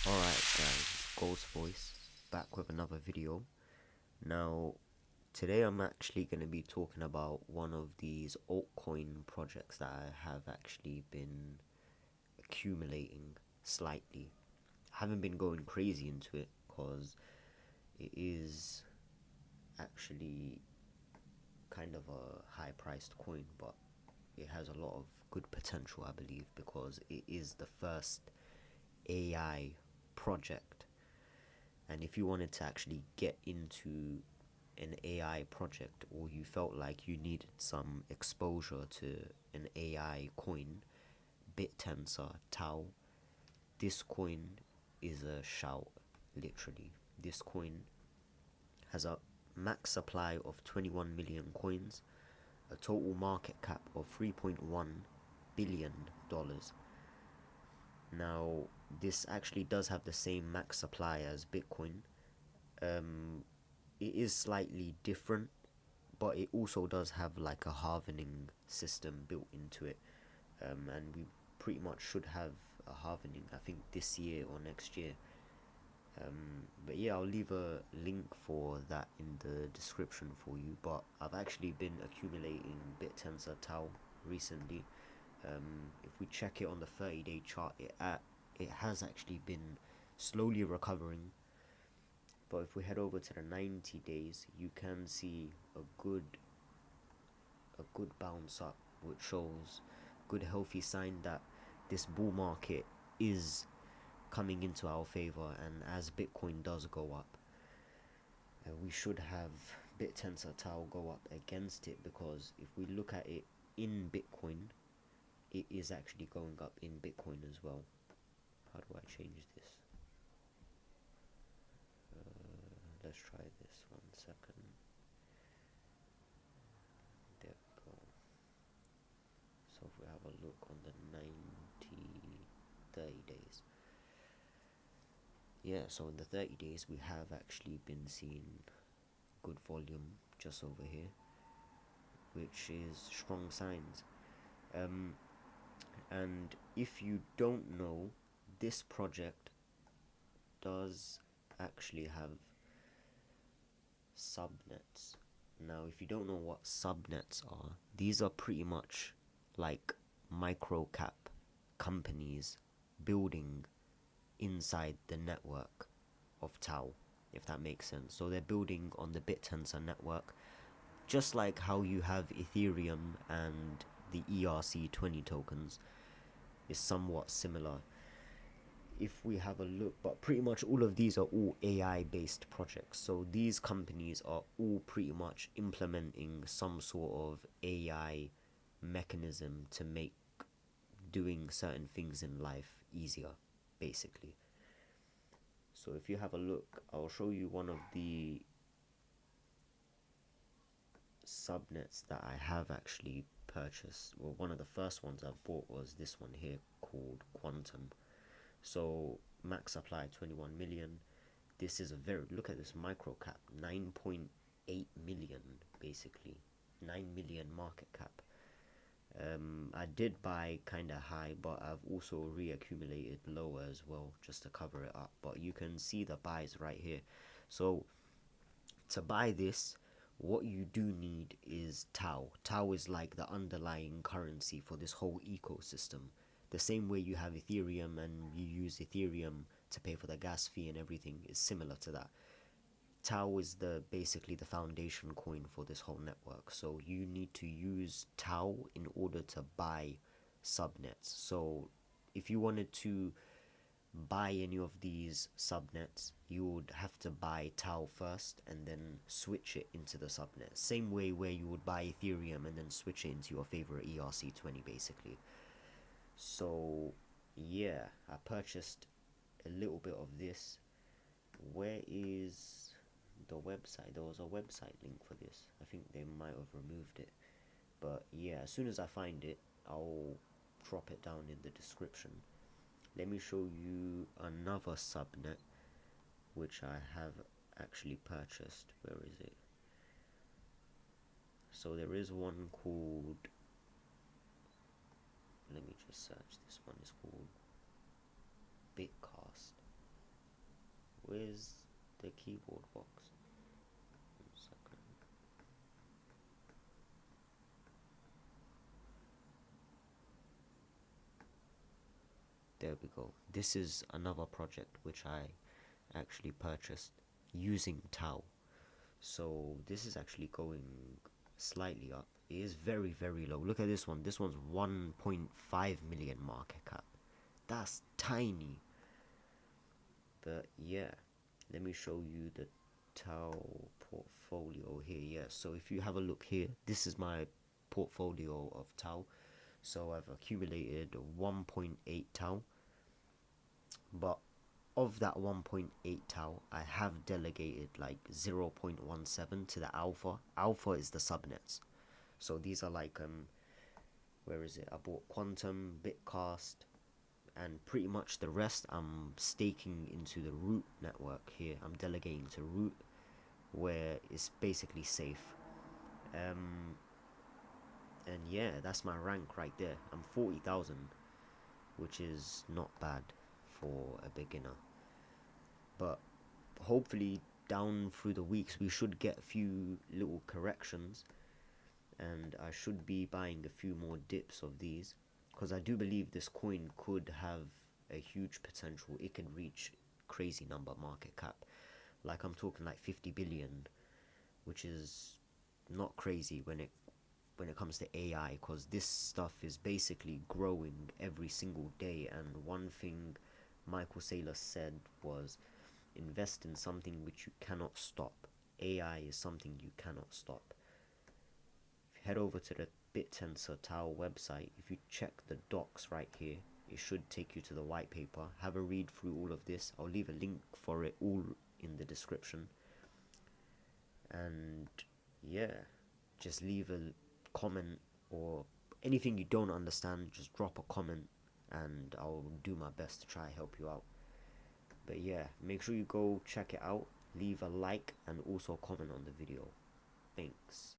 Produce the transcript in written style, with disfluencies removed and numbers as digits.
Alright guys, Ghost Voice, back with another video. Now, today I'm actually going to be talking about one of these altcoin projects that I have actually been accumulating slightly. I haven't been going crazy into it because it is actually kind of a high priced coin, but it has a lot of good potential, I believe, because it is the first AI project. And if you wanted to actually get into an AI project, or you felt like you needed some exposure to an AI coin, Bittensor Tao, this coin is a shout, literally. This coin has a max supply of 21 million coins, a total market cap of $3.1 billion. Now, this actually does have the same max supply as Bitcoin. It is slightly different, but it also does have like a halvening system built into it, and we pretty much should have a halvening, I think, this year or next year. But yeah, I'll leave a link for that in the description for you. But I've actually been accumulating Bittensor Tau recently. If we check it on the 30-day chart, it has actually been slowly recovering. But if we head over to the 90 days, you can see a good bounce up, which shows good healthy sign that this bull market is coming into our favor. And as Bitcoin does go up, we should have Bittensor Tau go up against it, because if we look at it in Bitcoin, it is actually going up in Bitcoin as well. How do I change this? Let's try this 1 second. There we go. So if we have a look on the 30 days. Yeah, so in the 30 days we have actually been seeing good volume just over here, which is strong signs. And if you don't know, this project does actually have subnets. Now, if you don't know what subnets are, these are pretty much like micro cap companies building inside the network of Tau, if that makes sense. So they're building on the Bittensor network, just like how you have Ethereum and the ERC20 tokens is somewhat similar. If we have a look, but pretty much all of these are all AI based projects. So these companies are all pretty much implementing some sort of AI mechanism to make doing certain things in life easier, basically. So if you have a look, I'll show you one of the subnets that I have actually purchased. Well, one of the first ones I bought was this one here called Quantum. So max supply 21 million. This is a very, look at this micro cap, 9.8 million basically, 9 million market cap. I did buy kind of high, but I've also reaccumulated lower as well just to cover it up. But you can see the buys right here. So to buy this, what you do need is Tau. Tau is like the underlying currency for this whole ecosystem. The same way you have Ethereum and you use Ethereum to pay for the gas fee and everything is similar to that. Tau is basically the foundation coin for this whole network. So you need to use Tau in order to buy subnets. So if you wanted to buy any of these subnets, you would have to buy Tau first and then switch it into the subnet. Same way where you would buy Ethereum and then switch it into your favorite ERC20 basically. So yeah, I purchased a little bit of this. Where is the website? There was a website link for this. I think they might have removed it. But yeah, as soon as I find it, I'll drop it down in the description. Let me show you another subnet which I have actually purchased. Where is it? So there is one called, let me just search, this one is called Bitcast. Where's the keyboard box? 1 second. There we go. This is another project which I actually purchased using Tao. So this is actually going slightly up. It is very, very low. Look at this one. This one's 1.5 million market cap. That's tiny. But yeah, let me show you the Tao portfolio here. Yeah, so if you have a look here, this is my portfolio of Tao. So I've accumulated 1.8 Tao, but of that 1.8 Tau, I have delegated like 0.17 to the alpha. Alpha is the subnets. So these are like, where is it? I bought Quantum, Bitcast, and pretty much the rest I'm staking into the root network here. I'm delegating to root, where it's basically safe. And yeah, that's my rank right there. I'm 40,000, which is not bad for a beginner. But hopefully down through the weeks we should get a few little corrections, and I should be buying a few more dips of these, because I do believe this coin could have a huge potential. It could reach crazy number market cap, like I'm talking like 50 billion, which is not crazy when it comes to AI, because this stuff is basically growing every single day. And one thing Michael Saylor said was, invest in something which you cannot stop. AI is something you cannot stop. If you head over to the Bittensor Tao website, if you check the docs right here, it should take you to the white paper. Have a read through all of this. I'll leave a link for it all in the description. And yeah, just leave a comment, or anything you don't understand, just drop a comment and I'll do my best to try and help you out. But yeah, make sure you go check it out, leave a like and also comment on the video. Thanks.